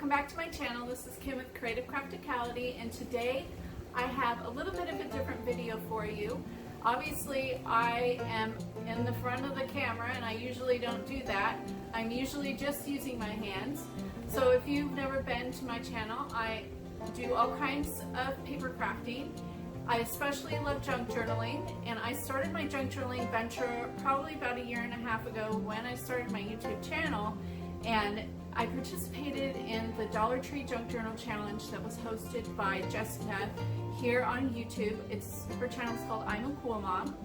welcome back to my channel. This is Kim with Creative Crafticality, and today I have a little bit of a different video for you. Obviously, I am in the front of the camera, and I usually don't do that. I'm usually just using my hands. So if you've never been to my channel, I do all kinds of paper crafting. I especially love junk journaling, and I started my junk journaling venture probably about 1.5 years ago when I started my YouTube channel, and I participated in the Dollar Tree Junk Journal Challenge that was hosted by Jessica here on YouTube. Her channel is called I'm a Cool Mom.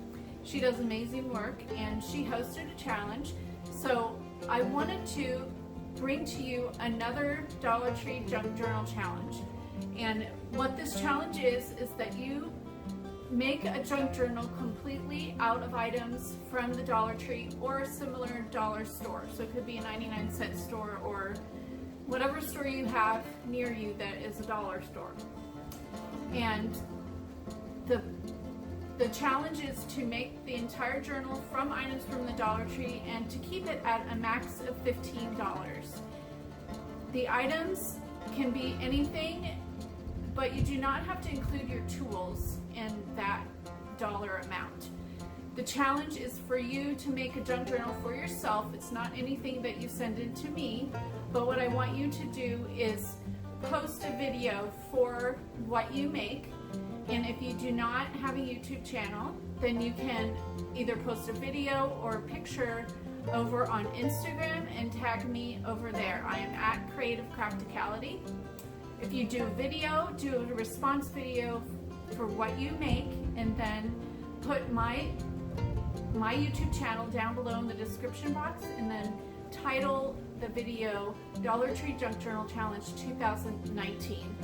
She does amazing work, and she hosted a challenge. So I wanted to bring to you another Dollar Tree Junk Journal Challenge. And what this challenge is that you make a junk journal completely out of items from the Dollar Tree or a similar dollar store. So it could be a 99-cent store or whatever store you have near you that is a dollar store. And the challenge is to make the entire journal from items from the Dollar Tree and to keep it at a max of $15. The items can be anything, but you do not have to include your tools in that dollar amount. The challenge is for you to make a junk journal for yourself. It's not anything that you send in to me, but what I want you to do is post a video for what you make. And if you do not have a YouTube channel, then you can either post a video or a picture over on Instagram and tag me over there. I am at Creative Crafticality. If you do a video, do a response video for what you make, and then put my YouTube channel down below in the description box, and then title the video Dollar Tree Junk Journal Challenge 2019.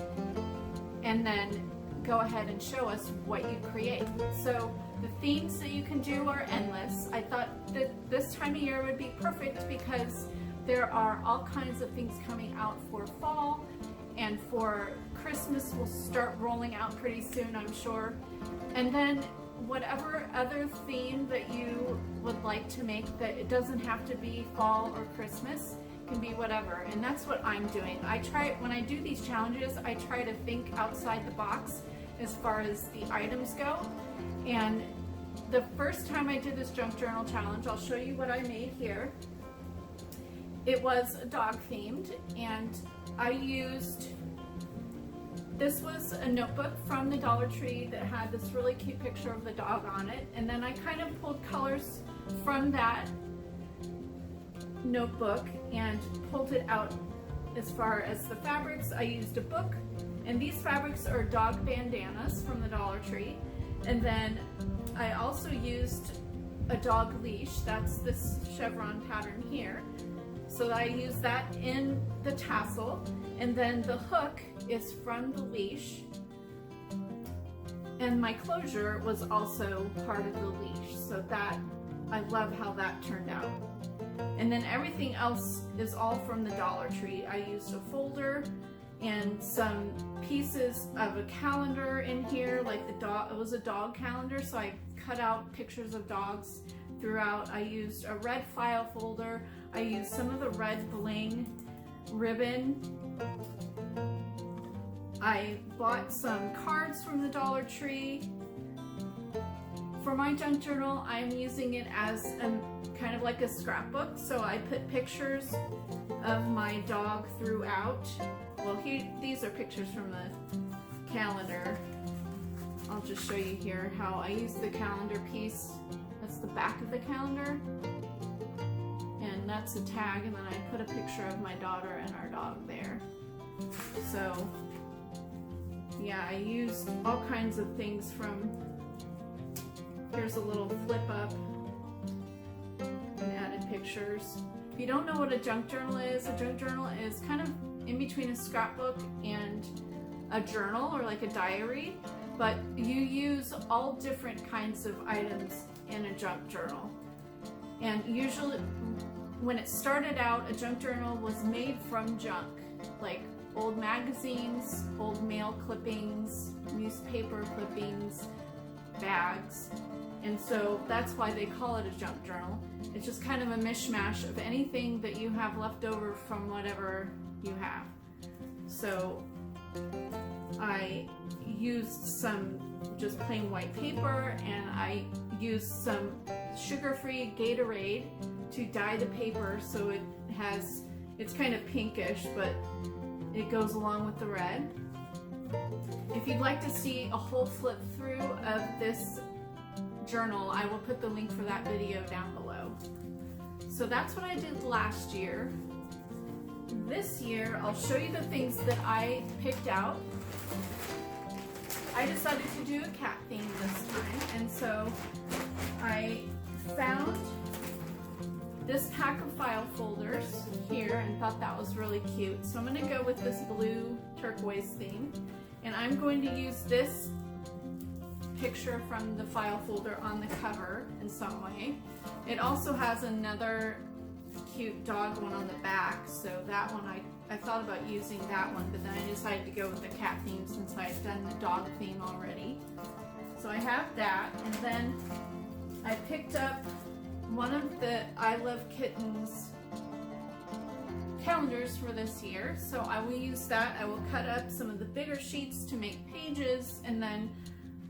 And then go ahead and show us what you create. So the themes that you can do are endless. I thought that this time of year would be perfect because there are all kinds of things coming out for fall, and for Christmas will start rolling out pretty soon, I'm sure. And then whatever other theme that you would like to make, that it doesn't have to be fall or Christmas, can be whatever. And that's what I'm doing. When I do these challenges, I try to think outside the box as far as the items go. And the first time I did this junk journal challenge, I'll show you what I made here. It was dog themed, and this was a notebook from the Dollar Tree that had this really cute picture of the dog on it, and then I kind of pulled colors from that notebook and pulled it out. As far as the fabrics, I used a book, and these fabrics are dog bandanas from the Dollar Tree, and then I also used a dog leash. That's this chevron pattern here. So I use that in the tassel, and then the hook is from the leash, and my closure was also part of the leash. So that, I love how that turned out. And then everything else is all from the Dollar Tree. I used a folder and some pieces of a calendar in here, like it was a dog calendar, so I cut out pictures of dogs throughout. I used a red file folder. I used some of the red bling ribbon. I bought some cards from the Dollar Tree. For my junk journal, I'm using it as kind of like a scrapbook, so I put pictures of my dog throughout. Well, these are pictures from the calendar. I'll just show you here how I use the calendar piece. That's the back of the calendar, and that's a tag, and then I put a picture of my daughter and our dog there. So yeah, I used all kinds of things from, here's a little flip up and added pictures. If you don't know what a junk journal is kind of in between a scrapbook and a journal, or like a diary, but you use all different kinds of items in a junk journal. And usually when it started out, a junk journal was made from junk, like old magazines, old mail clippings, newspaper clippings, bags. And so that's why they call it a junk journal. It's just kind of a mishmash of anything that you have left over from whatever you have. So I used some just plain white paper, and I used some sugar-free Gatorade to dye the paper so it's kind of pinkish, but it goes along with the red. If you'd like to see a whole flip through of this journal, I will put the link for that video down below. So that's what I did last year. This year, I'll show you the things that I picked out. I decided to do a cat theme this time, and so I found this pack of file folders here and thought that was really cute. So I'm going to go with this blue turquoise theme, and I'm going to use this picture from the file folder on the cover in some way. It also has another cute dog one on the back, so that one I thought about using that one, but then I decided to go with the cat theme since I had done the dog theme already. So I have that, and then I picked up one of the I Love Kittens calendars for this year, so I will use that. I will cut up some of the bigger sheets to make pages, and then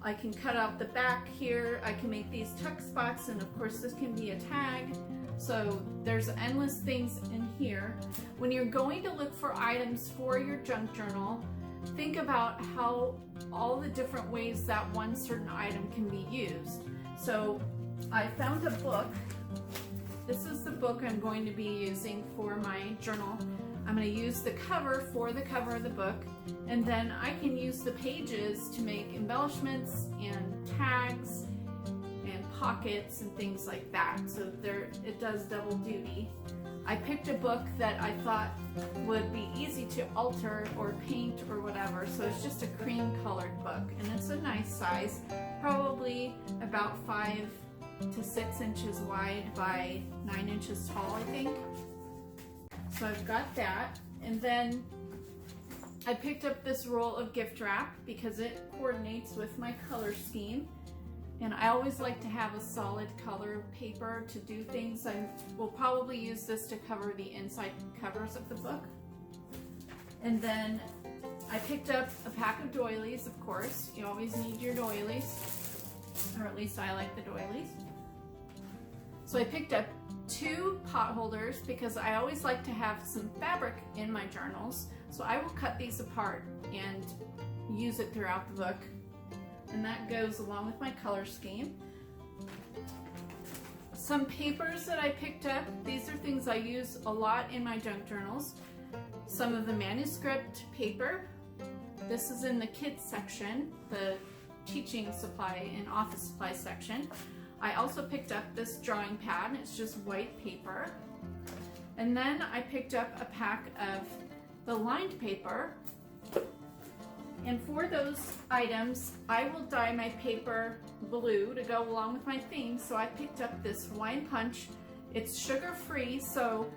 I can cut out the back here. I can make these tuck spots, and of course this can be a tag. So there's endless things in here. When you're going to look for items for your junk journal, think about how all the different ways that one certain item can be used. So I found a book. This is the book I'm going to be using for my journal. I'm going to use the cover for the cover of the book, and then I can use the pages to make embellishments and tags and pockets and things like that. So it does double duty. I picked a book that I thought would be easy to alter or paint or whatever, so it's just a cream colored book, and it's a nice size, probably about 5 to 6 inches wide by 9 inches tall, I think. So I've got that, and then I picked up this roll of gift wrap because it coordinates with my color scheme. And I always like to have a solid color paper to do things. I will probably use this to cover the inside covers of the book. And then I picked up a pack of doilies, of course. You always need your doilies, or at least I like the doilies. So I picked up 2 pot holders because I always like to have some fabric in my journals. So I will cut these apart and use it throughout the book. And that goes along with my color scheme. Some papers that I picked up, these are things I use a lot in my junk journals. Some of the manuscript paper. This is in the kids section, the teaching supply and office supply section. I also picked up this drawing pad, and it's just white paper. And then I picked up a pack of the lined paper. And for those items, I will dye my paper blue to go along with my theme. So I picked up this wine punch. It's sugar-free, so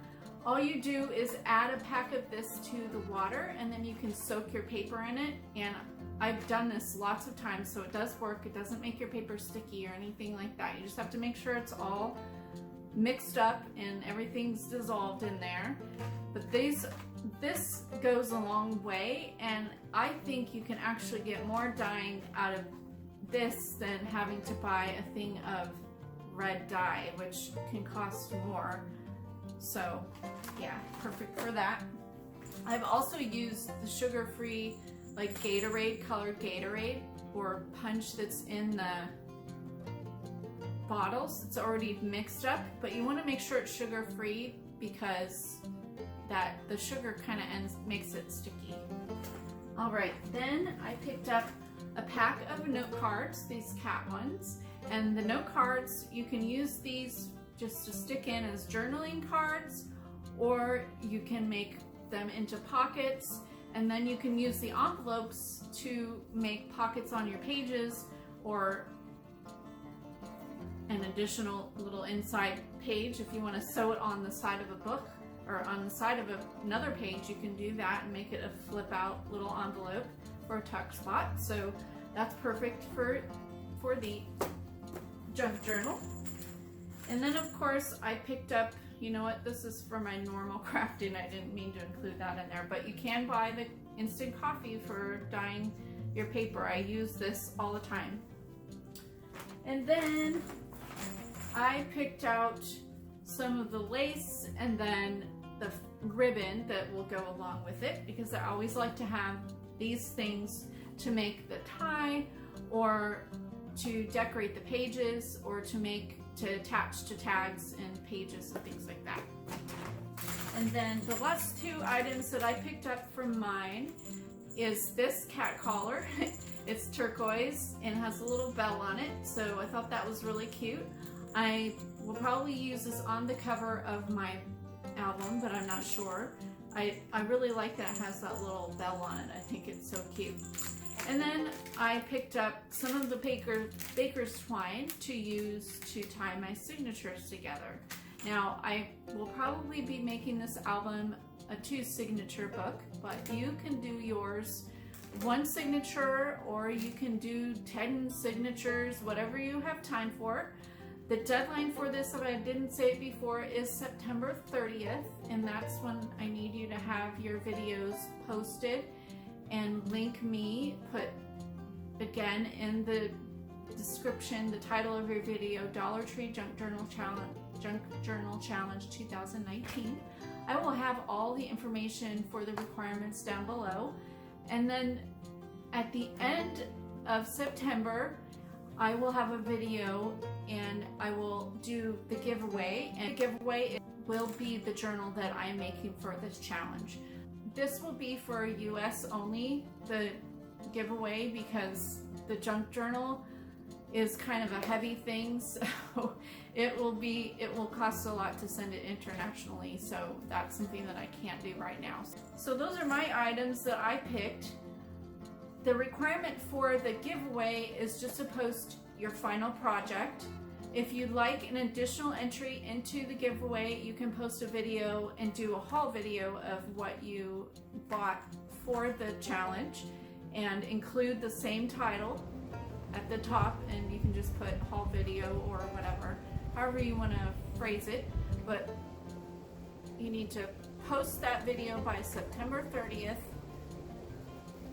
all you do is add a pack of this to the water, and then you can soak your paper in it. And I've done this lots of times, so it does work. It doesn't make your paper sticky or anything like that. You just have to make sure it's all mixed up and everything's dissolved in there. But this goes a long way, and I think you can actually get more dyeing out of this than having to buy a thing of red dye, which can cost more. So yeah, perfect for that. I've also used the sugar-free like Gatorade, colored Gatorade, or punch that's in the bottles. It's already mixed up, but you want to make sure it's sugar-free because the sugar kind of makes it sticky. All right, then I picked up a pack of note cards, these cat ones, and the note cards, you can use these just to stick in as journaling cards, or you can make them into pockets, and then you can use the envelopes to make pockets on your pages, or an additional little inside page if you want to sew it on the side of a book or on the side of another page. You can do that and make it a flip out little envelope for a tuck spot. So that's perfect for the junk journal. And then of course I picked up, you know what, this is for my normal crafting. I didn't mean to include that in there, but you can buy instant coffee for dyeing your paper. I use this all the time. And then I picked out some of the lace and then the ribbon that will go along with it, because I always like to have these things to make the tie, or to decorate the pages, or to attach to tags and pages and things like that. And then the last two items that I picked up from mine is this cat collar. It's turquoise and has a little bell on it, so I thought that was really cute. I will probably use this on the cover of my album, but I'm not sure. I really like that it has that little bell on it. I think it's so cute. And then I picked up some of the baker's twine to use to tie my signatures together. Now, I will probably be making this album a 2-signature book, but you can do yours 1 signature, or you can do 10 signatures, whatever you have time for. The deadline for this, if I didn't say it before, is September 30th, and that's when I need you to have your videos posted and link me. Put again in the description the title of your video, Dollar Tree Junk Journal Challenge 2019. I will have all the information for the requirements down below, and then at the end of September I will have a video and I will do the giveaway, and the giveaway will be the journal that I am making for this challenge. This will be for US only, the giveaway, because the junk journal is kind of a heavy thing, so it will cost a lot to send it internationally, so that's something that I can't do right now. So those are my items that I picked. The requirement for the giveaway is just to post your final project. If you'd like an additional entry into the giveaway, you can post a video and do a haul video of what you bought for the challenge and include the same title at the top, and you can just put haul video or whatever, however you want to phrase it. But you need to post that video by September 30th.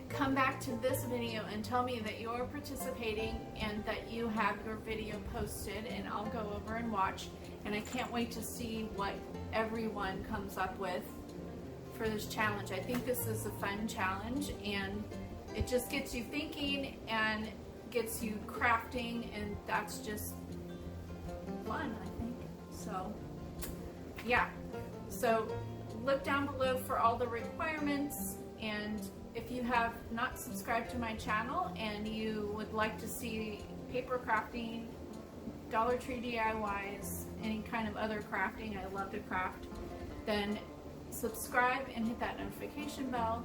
Come back to this video and tell me that you're participating and that you have your video posted, and I'll go over and watch. And I can't wait to see what everyone comes up with for this challenge. I think this is a fun challenge, and it just gets you thinking and gets you crafting, and that's just fun, I think. So yeah, so look down below for all the requirements, and if you have not subscribed to my channel and you would like to see paper crafting, Dollar Tree DIYs, any kind of other crafting, I love to craft, then subscribe and hit that notification bell.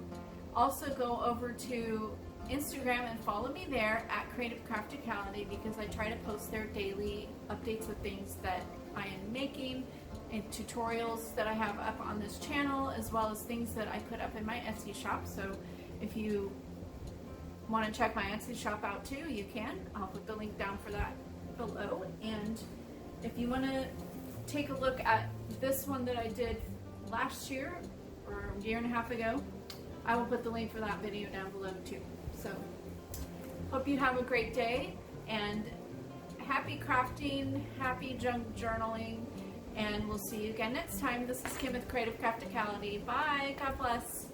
Also go over to Instagram and follow me there at Creative Crafticality, because I try to post there daily updates of things that I am making and tutorials that I have up on this channel, as well as things that I put up in my Etsy shop. So if you want to check my Etsy shop out too, you can. I'll put the link down for that below. And if you want to take a look at this one that I did last year or a year and a half ago, I will put the link for that video down below too. So hope you have a great day, and happy crafting, happy junk journaling, and we'll see you again next time. This is Kim with Creative Crafticality. Bye. God bless.